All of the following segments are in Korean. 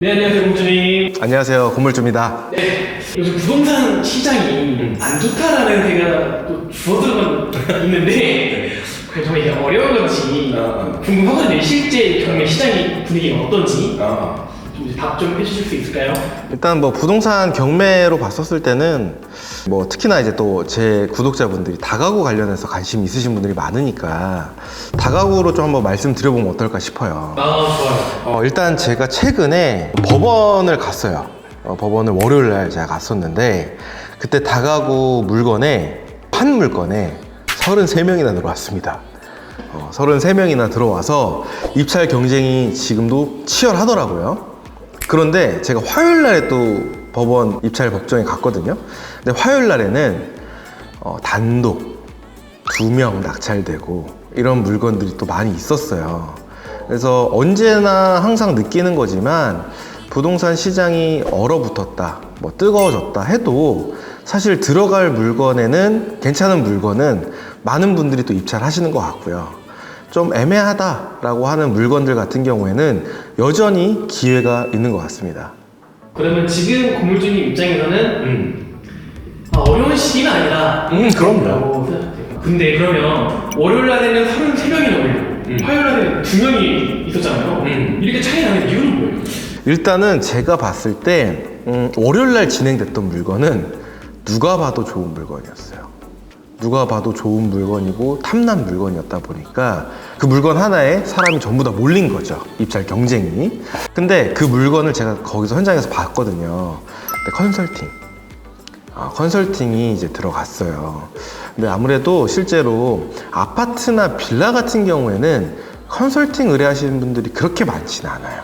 네, 안녕하세요, 공주님. 안녕하세요, 건물주입니다. 네, 요즘 부동산 시장이 안 좋다라는 생각 또 주워들어만 있는데, 그래서 정말 이게 어려운 건지 궁금하거든요. 실제 경매 시장의 분위기가 어떤지 좀 답 좀 해주실 수 있을까요? 일단 뭐 부동산 경매로 봤었을 때는 뭐 특히나 이제 또 제 구독자분들이 다가구 관련해서 관심 있으신 분들이 많으니까 다가구로 좀 한번 말씀드려보면 어떨까 싶어요. 좋아요. 일단 제가 최근에 법원을 갔어요. 법원을 월요일 날 제가 갔었는데 그때 다가구 물건에 한 물건에 33명이나 들어왔습니다. 33명이나 들어와서 입찰 경쟁이 지금도 치열하더라고요. 그런데 제가 화요일 날에 또 법원 입찰 법정에 갔거든요. 근데 화요일 날에는 단독 2명 낙찰되고 이런 물건들이 또 많이 있었어요. 그래서 언제나 항상 느끼는 거지만 부동산 시장이 얼어붙었다, 뭐 뜨거워졌다 해도 사실 들어갈 물건에는 괜찮은 물건은 많은 분들이 또 입찰하시는 것 같고요. 좀 애매하다라고 하는 물건들 같은 경우에는 여전히 기회가 있는 것 같습니다. 그러면 지금 건물주님 입장에서는 어려운 시기는 아니다. 그럼요. 라고 생각해요. 근데 그러면 월요일 날에는 33명이나 올리고 화요일 날에는 2명이 있었잖아요. 이렇게 차이 나는 이유는 뭐예요? 일단은 제가 봤을 때 월요일 날 진행됐던 물건은 누가 봐도 좋은 물건이었어요. 누가 봐도 좋은 물건이고 탐난 물건이었다 보니까 그 물건 하나에 사람이 전부 다 몰린 거죠. 입찰 경쟁이. 근데 그 물건을 제가 거기서 현장에서 봤거든요. 근데 컨설팅이 이제 들어갔어요. 근데 아무래도 실제로 아파트나 빌라 같은 경우에는 컨설팅 의뢰하시는 분들이 그렇게 많지는 않아요.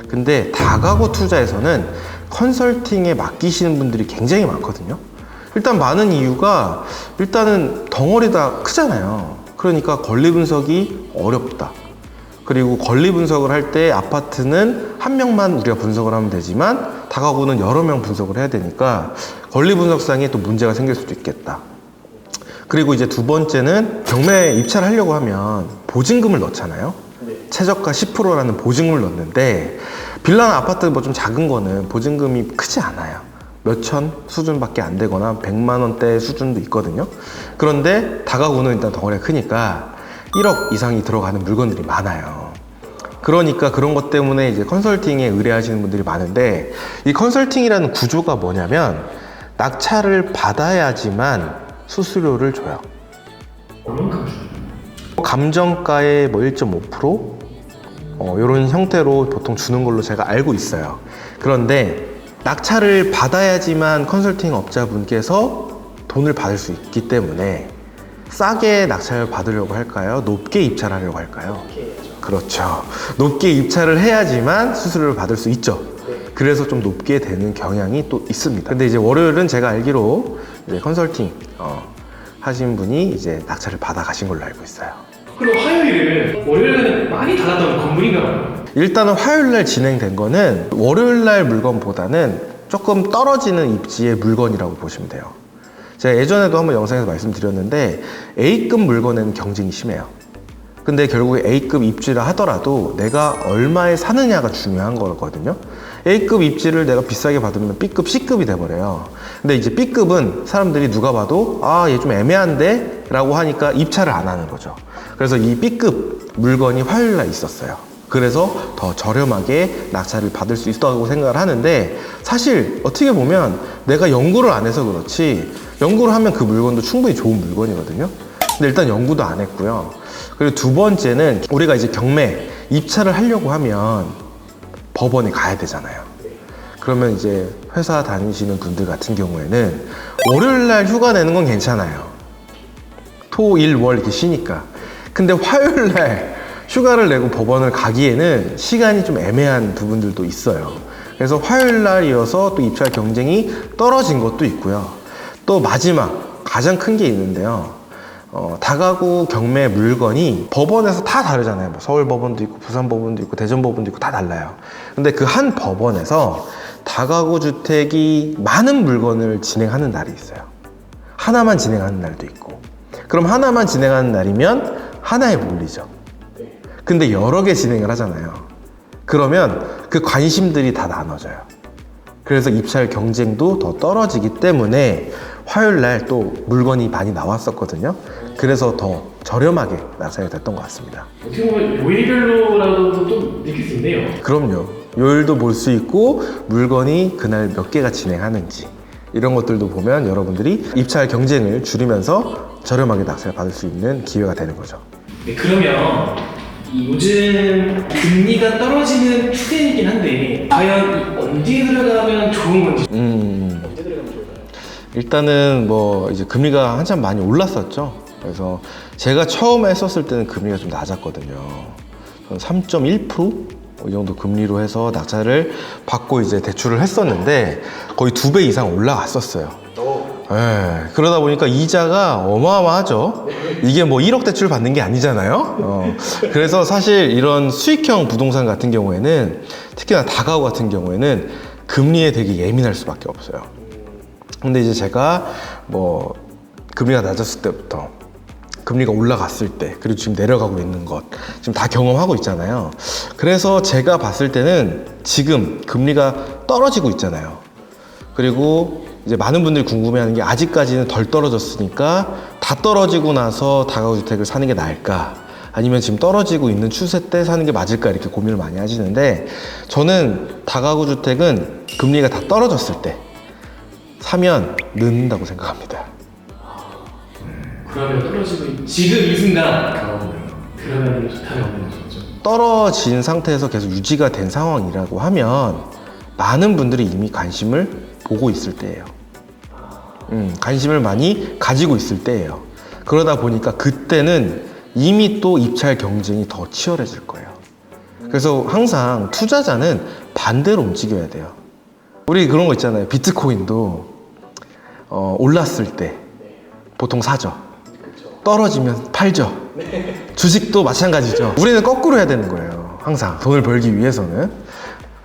근데 다가구 투자에서는 컨설팅에 맡기시는 분들이 굉장히 많거든요. 일단 많은 이유가 일단은 덩어리가 크잖아요. 그러니까 권리 분석이 어렵다. 그리고 권리 분석을 할 때 아파트는 한 명만 우리가 분석을 하면 되지만 다가구는 여러 명 분석을 해야 되니까 권리 분석상에 또 문제가 생길 수도 있겠다. 그리고 이제 두 번째는 경매 입찰을 하려고 하면 보증금을 넣잖아요. 최저가 10%라는 보증금을 넣는데 빌라나 아파트 뭐 좀 작은 거는 보증금이 크지 않아요. 몇천 수준밖에 안 되거나 100만 원대 수준도 있거든요. 그런데 다가구는 일단 덩어리가 크니까 1억 이상이 들어가는 물건들이 많아요. 그러니까 그런 것 때문에 이제 컨설팅에 의뢰하시는 분들이 많은데 이 컨설팅이라는 구조가 뭐냐면 낙찰을 받아야지만 수수료를 줘요. 얼마큼 주나요? 감정가의 뭐 1.5%? 이런 형태로 보통 주는 걸로 제가 알고 있어요. 그런데 낙찰을 받아야지만 컨설팅 업자분께서 돈을 받을 수 있기 때문에 싸게 낙찰을 받으려고 할까요? 높게 입찰하려고 할까요? 그렇죠. 높게 입찰을 해야지만 수수료를 받을 수 있죠. 그래서 좀 높게 되는 경향이 또 있습니다. 근데 이제 월요일은 제가 알기로 이제 컨설팅 하신 분이 이제 낙찰을 받아 가신 걸로 알고 있어요. 그리고 화요일은 월요일에는 많이 달랐던 건물인가 봐요. 일단은 화요일 날 진행된 거는 월요일 날 물건보다는 조금 떨어지는 입지의 물건이라고 보시면 돼요. 제가 예전에도 한번 영상에서 말씀드렸는데 A급 물건에는 경쟁이 심해요. 근데 결국에 A급 입지를 하더라도 내가 얼마에 사느냐가 중요한 거거든요. A급 입지를 내가 비싸게 받으면 B급, C급이 돼버려요. 근데 이제 B급은 사람들이 누가 봐도 얘 좀 애매한데? 라고 하니까 입찰을 안 하는 거죠. 그래서 이 B급 물건이 화요일 날 있었어요. 그래서 더 저렴하게 낙찰을 받을 수 있다고 생각을 하는데 사실 어떻게 보면 내가 연구를 안 해서 그렇지 연구를 하면 그 물건도 충분히 좋은 물건이거든요. 근데 일단 연구도 안 했고요. 그리고 두 번째는 우리가 이제 경매 입찰을 하려고 하면 법원에 가야 되잖아요. 그러면 이제 회사 다니시는 분들 같은 경우에는 월요일 날 휴가 내는 건 괜찮아요. 토, 일, 월 이렇게 쉬니까. 근데 화요일 날 휴가를 내고 법원을 가기에는 시간이 좀 애매한 부분들도 있어요. 그래서 화요일 날이어서 또 입찰 경쟁이 떨어진 것도 있고요. 또 마지막 가장 큰 게 있는데요. 다가구 경매 물건이 법원에서 다 다르잖아요. 뭐 서울 법원도 있고 부산 법원도 있고 대전 법원도 있고 다 달라요. 근데 그 한 법원에서 다가구 주택이 많은 물건을 진행하는 날이 있어요. 하나만 진행하는 날도 있고. 그럼 하나만 진행하는 날이면 하나에 몰리죠. 근데 여러 개 진행을 하잖아요. 그러면 그 관심들이 다 나눠져요. 그래서 입찰 경쟁도 더 떨어지기 때문에 화요일 날 또 물건이 많이 나왔었거든요. 그래서 더 저렴하게 낙찰이 됐던 것 같습니다. 어떻게 보면 요일별로라도 좀 느낄 수 있네요. 그럼요. 요일도 볼 수 있고 물건이 그날 몇 개가 진행하는지 이런 것들도 보면 여러분들이 입찰 경쟁을 줄이면서 저렴하게 낙찰을 받을 수 있는 기회가 되는 거죠. 네, 그러면 이 요즘 금리가 떨어지는 추세이긴 한데 과연 언제 들어가면 좋은 건지 언제 들어가면 좋을까요? 일단은 뭐 이제 금리가 한참 많이 올랐었죠. 그래서 제가 처음에 했었을 때는 금리가 좀 낮았거든요. 3.1%? 이 정도 금리로 해서 낙찰을 받고 이제 대출을 했었는데 거의 2배 이상 올라갔었어요. 그러다 보니까 이자가 어마어마하죠. 이게 뭐 1억 대출 받는 게 아니잖아요. 그래서 사실 이런 수익형 부동산 같은 경우에는 특히나 다가구 같은 경우에는 금리에 되게 예민할 수밖에 없어요. 근데 이제 제가 뭐 금리가 낮았을 때부터 금리가 올라갔을 때 그리고 지금 내려가고 있는 것 지금 다 경험하고 있잖아요. 그래서 제가 봤을 때는 지금 금리가 떨어지고 있잖아요. 그리고 이제 많은 분들이 궁금해하는 게 아직까지는 덜 떨어졌으니까 다 떨어지고 나서 다가구 주택을 사는 게 나을까 아니면 지금 떨어지고 있는 추세 때 사는 게 맞을까 이렇게 고민을 많이 하시는데 저는 다가구 주택은 금리가 다 떨어졌을 때 사면 늦는다고 생각합니다. 그러면 떨어지고 지금 이 순간 그러면 좋다는 거죠. 떨어진 상태에서 계속 유지가 된 상황이라고 하면 많은 분들이 이미 관심을 보고 있을 때예요. 관심을 많이 가지고 있을 때예요. 그러다 보니까 그때는 이미 또 입찰 경쟁이 더 치열해질 거예요. 그래서 항상 투자자는 반대로 움직여야 돼요. 우리 그런 거 있잖아요. 비트코인도 올랐을 때 보통 사죠. 떨어지면 팔죠. 주식도 마찬가지죠. 우리는 거꾸로 해야 되는 거예요. 항상 돈을 벌기 위해서는.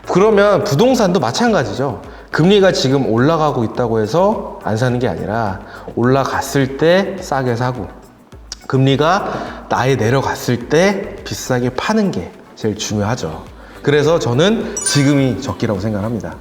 그러면 부동산도 마찬가지죠. 금리가 지금 올라가고 있다고 해서 안 사는 게 아니라 올라갔을 때 싸게 사고 금리가 아예 내려갔을 때 비싸게 파는 게 제일 중요하죠. 그래서 저는 지금이 적기라고 생각합니다.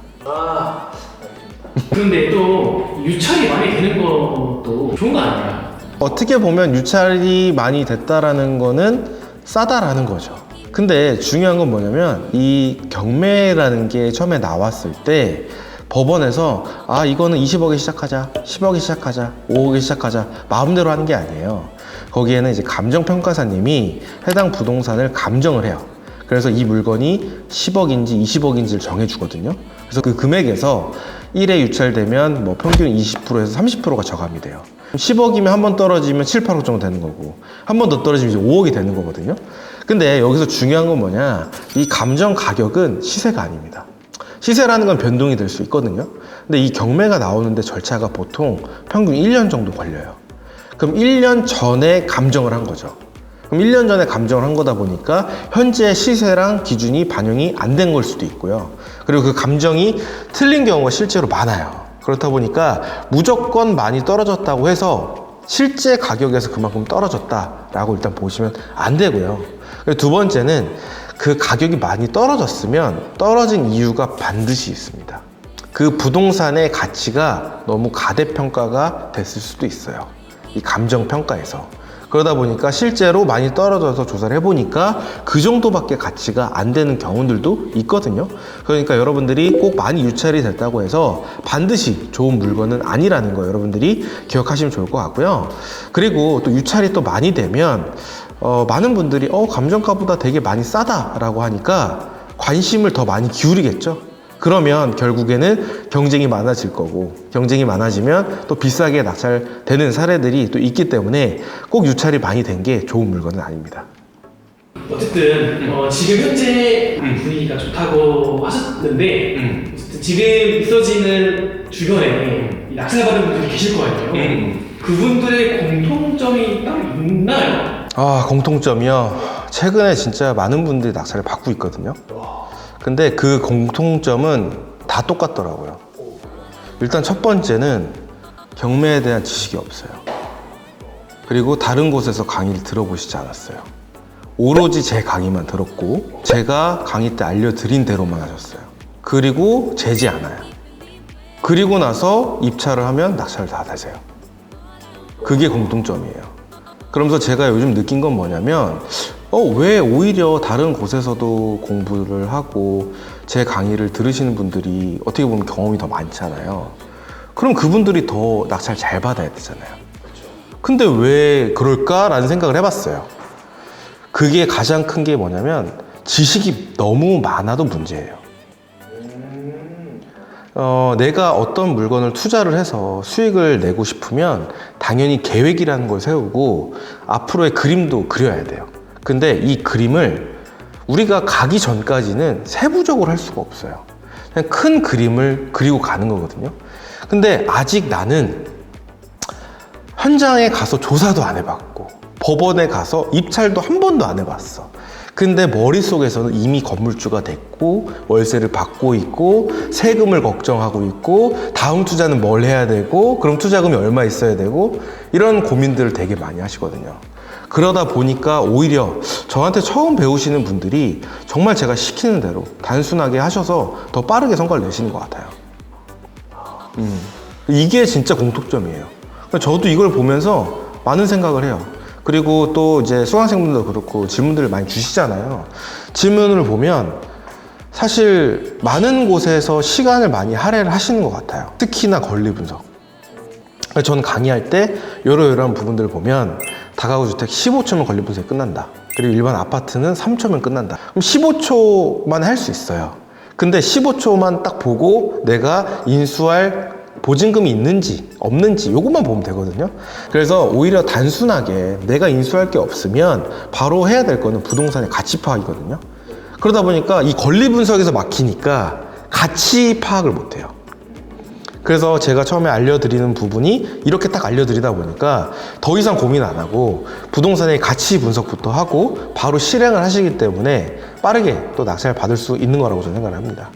그런데 또 유찰이 많이 되는 것도 좋은 거 아니야? 어떻게 보면 유찰이 많이 됐다라는 거는 싸다라는 거죠. 근데 중요한 건 뭐냐면 이 경매라는 게 처음에 나왔을 때 법원에서 아 이거는 20억에 시작하자, 10억에 시작하자, 5억에 시작하자 마음대로 하는 게 아니에요. 거기에는 이제 감정평가사님이 해당 부동산을 감정을 해요. 그래서 이 물건이 10억인지 20억인지를 정해주거든요. 그래서 그 금액에서 1회 유찰되면 뭐 평균 20%에서 30%가 저감이 돼요. 10억이면 한 번 떨어지면 7, 8억 정도 되는 거고 한 번 더 떨어지면 이제 5억이 되는 거거든요. 근데 여기서 중요한 건 뭐냐, 이 감정 가격은 시세가 아닙니다. 시세라는 건 변동이 될 수 있거든요. 근데 이 경매가 나오는데 절차가 보통 평균 1년 정도 걸려요. 그럼 1년 전에 감정을 한 거죠. 그럼 1년 전에 감정을 한 거다 보니까 현재 시세랑 기준이 반영이 안 된 걸 수도 있고요. 그리고 그 감정이 틀린 경우가 실제로 많아요. 그렇다 보니까 무조건 많이 떨어졌다고 해서 실제 가격에서 그만큼 떨어졌다라고 일단 보시면 안 되고요. 그리고 두 번째는 그 가격이 많이 떨어졌으면 떨어진 이유가 반드시 있습니다. 그 부동산의 가치가 너무 가대평가가 됐을 수도 있어요. 이 감정평가에서. 그러다 보니까 실제로 많이 떨어져서 조사를 해보니까 그 정도밖에 가치가 안 되는 경우들도 있거든요. 그러니까 여러분들이 꼭 많이 유찰이 됐다고 해서 반드시 좋은 물건은 아니라는 거 여러분들이 기억하시면 좋을 것 같고요. 그리고 또 유찰이 또 많이 되면 많은 분들이 감정가보다 되게 많이 싸다라고 하니까 관심을 더 많이 기울이겠죠. 그러면 결국에는 경쟁이 많아질 거고 경쟁이 많아지면 또 비싸게 낙찰되는 사례들이 또 있기 때문에 꼭 유찰이 많이 된 게 좋은 물건은 아닙니다. 어쨌든 지금 현재 분위기가 좋다고 하셨는데 어쨌든 지금 있어지는 주변에 이 낙찰받은 분들이 계실 거 아니에요? 그분들의 공통점이 따로 있나요? 공통점이요? 최근에 진짜 많은 분들이 낙찰을 받고 있거든요. 근데 그 공통점은 다 똑같더라고요. 일단 첫 번째는 경매에 대한 지식이 없어요. 그리고 다른 곳에서 강의를 들어보시지 않았어요. 오로지 제 강의만 들었고 제가 강의 때 알려드린 대로만 하셨어요. 그리고 재지 않아요. 그리고 나서 입찰을 하면 낙찰을 다 하세요. 그게 공통점이에요. 그러면서 제가 요즘 느낀 건 뭐냐면 왜 오히려 다른 곳에서도 공부를 하고 제 강의를 들으시는 분들이 어떻게 보면 경험이 더 많잖아요. 그럼 그분들이 더 낙찰 잘 받아야 되잖아요. 근데 왜 그럴까라는 생각을 해봤어요. 그게 가장 큰 게 뭐냐면 지식이 너무 많아도 문제예요. 내가 어떤 물건을 투자를 해서 수익을 내고 싶으면 당연히 계획이라는 걸 세우고 앞으로의 그림도 그려야 돼요. 근데 이 그림을 우리가 가기 전까지는 세부적으로 할 수가 없어요. 그냥 큰 그림을 그리고 가는 거거든요. 근데 아직 나는 현장에 가서 조사도 안 해봤고 법원에 가서 입찰도 한 번도 안 해봤어. 근데 머릿속에서는 이미 건물주가 됐고 월세를 받고 있고 세금을 걱정하고 있고 다음 투자는 뭘 해야 되고 그럼 투자금이 얼마 있어야 되고 이런 고민들을 되게 많이 하시거든요. 그러다 보니까 오히려 저한테 처음 배우시는 분들이 정말 제가 시키는 대로 단순하게 하셔서 더 빠르게 성과를 내시는 것 같아요. 이게 진짜 공통점이에요. 저도 이걸 보면서 많은 생각을 해요. 그리고 또 이제 수강생분들도 그렇고 질문들을 많이 주시잖아요. 질문을 보면 사실 많은 곳에서 시간을 많이 할애를 하시는 것 같아요. 특히나 권리 분석. 저는 강의할 때 이러이러한 부분들을 보면 다가구 주택 15초면 권리 분석이 끝난다. 그리고 일반 아파트는 3초면 끝난다. 그럼 15초만 할 수 있어요. 근데 15초만 딱 보고 내가 인수할 보증금이 있는지 없는지 이것만 보면 되거든요. 그래서 오히려 단순하게 내가 인수할 게 없으면 바로 해야 될 거는 부동산의 가치 파악이거든요. 그러다 보니까 이 권리 분석에서 막히니까 가치 파악을 못 해요. 그래서 제가 처음에 알려드리는 부분이 이렇게 딱 알려드리다 보니까 더 이상 고민 안 하고 부동산의 가치 분석부터 하고 바로 실행을 하시기 때문에 빠르게 또 낙찰을 받을 수 있는 거라고 저는 생각을 합니다.